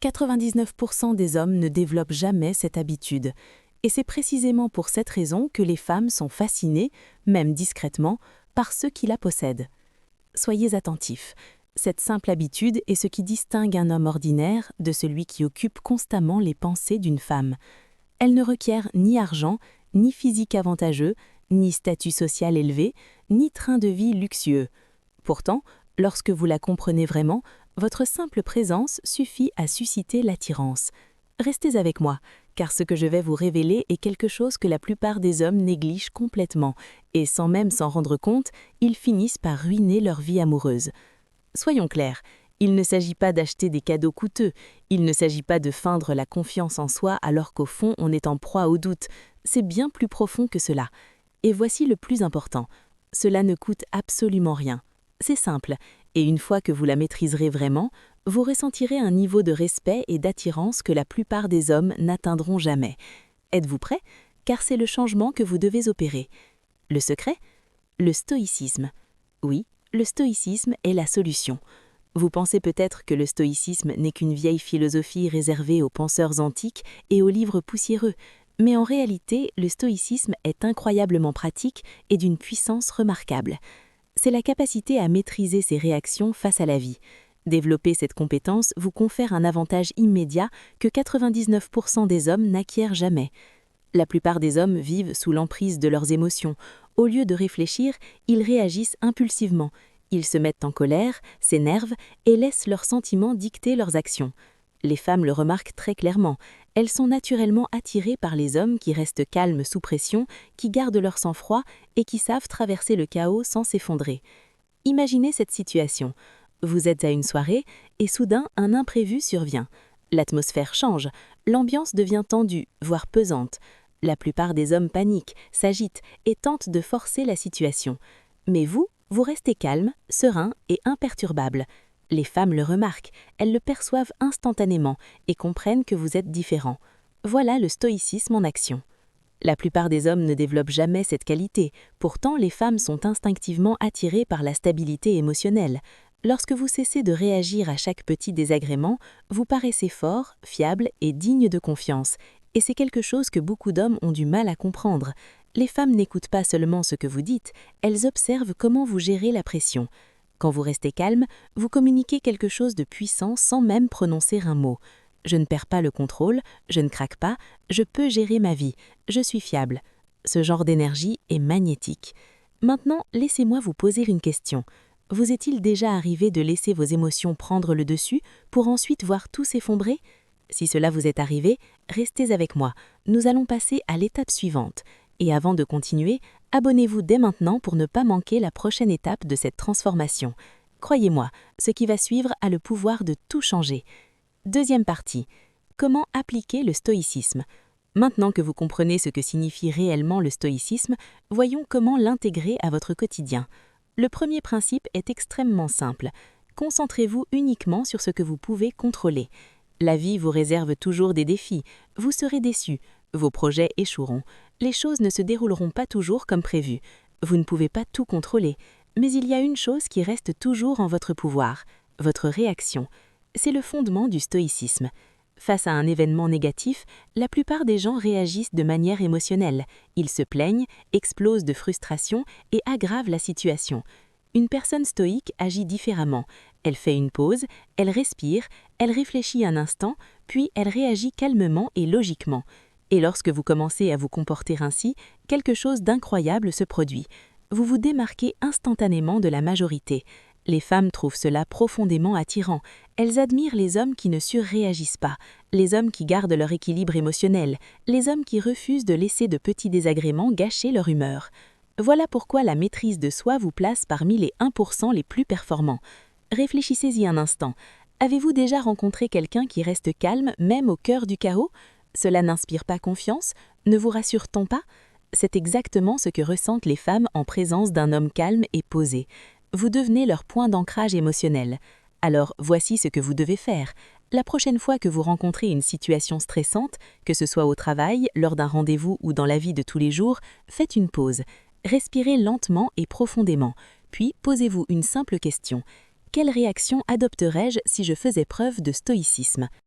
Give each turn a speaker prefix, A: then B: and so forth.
A: 99% des hommes ne développent jamais cette habitude. Et c'est précisément pour cette raison que les femmes sont fascinées, même discrètement, par ceux qui la possèdent. Soyez attentifs. Cette simple habitude est ce qui distingue un homme ordinaire de celui qui occupe constamment les pensées d'une femme. Elle ne requiert ni argent, ni physique avantageux, ni statut social élevé, ni train de vie luxueux. Pourtant, lorsque vous la comprenez vraiment, votre simple présence suffit à susciter l'attirance. Restez avec moi, car ce que je vais vous révéler est quelque chose que la plupart des hommes négligent complètement, et sans même s'en rendre compte, ils finissent par ruiner leur vie amoureuse. Soyons clairs, il ne s'agit pas d'acheter des cadeaux coûteux, il ne s'agit pas de feindre la confiance en soi alors qu'au fond on est en proie au doute, c'est bien plus profond que cela. Et voici le plus important, cela ne coûte absolument rien. C'est simple, et une fois que vous la maîtriserez vraiment, vous ressentirez un niveau de respect et d'attirance que la plupart des hommes n'atteindront jamais. Êtes-vous prêts? Car c'est le changement que vous devez opérer. Le secret? Le stoïcisme. Oui, le stoïcisme est la solution. Vous pensez peut-être que le stoïcisme n'est qu'une vieille philosophie réservée aux penseurs antiques et aux livres poussiéreux, mais en réalité, le stoïcisme est incroyablement pratique et d'une puissance remarquable. C'est la capacité à maîtriser ses réactions face à la vie. Développer cette compétence vous confère un avantage immédiat que 99% des hommes n'acquièrent jamais. La plupart des hommes vivent sous l'emprise de leurs émotions. Au lieu de réfléchir, ils réagissent impulsivement. Ils se mettent en colère, s'énervent et laissent leurs sentiments dicter leurs actions. Les femmes le remarquent très clairement. Elles sont naturellement attirées par les hommes qui restent calmes sous pression, qui gardent leur sang-froid et qui savent traverser le chaos sans s'effondrer. Imaginez cette situation. Vous êtes à une soirée et soudain un imprévu survient. L'atmosphère change, l'ambiance devient tendue, voire pesante. La plupart des hommes paniquent, s'agitent et tentent de forcer la situation. Mais vous restez calme, serein et imperturbable. Les femmes le remarquent, elles le perçoivent instantanément et comprennent que vous êtes différent. Voilà le stoïcisme en action. La plupart des hommes ne développent jamais cette qualité, pourtant les femmes sont instinctivement attirées par la stabilité émotionnelle. Lorsque vous cessez de réagir à chaque petit désagrément, vous paraissez fort, fiable et digne de confiance. Et c'est quelque chose que beaucoup d'hommes ont du mal à comprendre. Les femmes n'écoutent pas seulement ce que vous dites, elles observent comment vous gérez la pression. Quand vous restez calme, vous communiquez quelque chose de puissant sans même prononcer un mot. Je ne perds pas le contrôle, je ne craque pas, je peux gérer ma vie, je suis fiable. Ce genre d'énergie est magnétique. Maintenant, laissez-moi vous poser une question. Vous est-il déjà arrivé de laisser vos émotions prendre le dessus pour ensuite voir tout s'effondrer? Si cela vous est arrivé, restez avec moi. Nous allons passer à l'étape suivante. Et avant de continuer, abonnez-vous dès maintenant pour ne pas manquer la prochaine étape de cette transformation. Croyez-moi, ce qui va suivre a le pouvoir de tout changer. Deuxième partie. Comment appliquer le stoïcisme? Maintenant que vous comprenez ce que signifie réellement le stoïcisme, voyons comment l'intégrer à votre quotidien. Le premier principe est extrêmement simple. Concentrez-vous uniquement sur ce que vous pouvez contrôler. La vie vous réserve toujours des défis. Vous serez déçus. Vos projets échoueront. Les choses ne se dérouleront pas toujours comme prévu. Vous ne pouvez pas tout contrôler. Mais il y a une chose qui reste toujours en votre pouvoir, votre réaction. C'est le fondement du stoïcisme. Face à un événement négatif, la plupart des gens réagissent de manière émotionnelle. Ils se plaignent, explosent de frustration et aggravent la situation. Une personne stoïque agit différemment. Elle fait une pause, elle respire, elle réfléchit un instant, puis elle réagit calmement et logiquement. Et lorsque vous commencez à vous comporter ainsi, quelque chose d'incroyable se produit. Vous vous démarquez instantanément de la majorité. Les femmes trouvent cela profondément attirant. Elles admirent les hommes qui ne surréagissent pas, les hommes qui gardent leur équilibre émotionnel, les hommes qui refusent de laisser de petits désagréments gâcher leur humeur. Voilà pourquoi la maîtrise de soi vous place parmi les 1% les plus performants. Réfléchissez-y un instant. Avez-vous déjà rencontré quelqu'un qui reste calme même au cœur du chaos? Cela n'inspire pas confiance? Ne vous rassure-t-on pas? C'est exactement ce que ressentent les femmes en présence d'un homme calme et posé. Vous devenez leur point d'ancrage émotionnel. Alors voici ce que vous devez faire. La prochaine fois que vous rencontrez une situation stressante, que ce soit au travail, lors d'un rendez-vous ou dans la vie de tous les jours, faites une pause. Respirez lentement et profondément. Puis posez-vous une simple question. Quelle réaction adopterais-je si je faisais preuve de stoïcisme?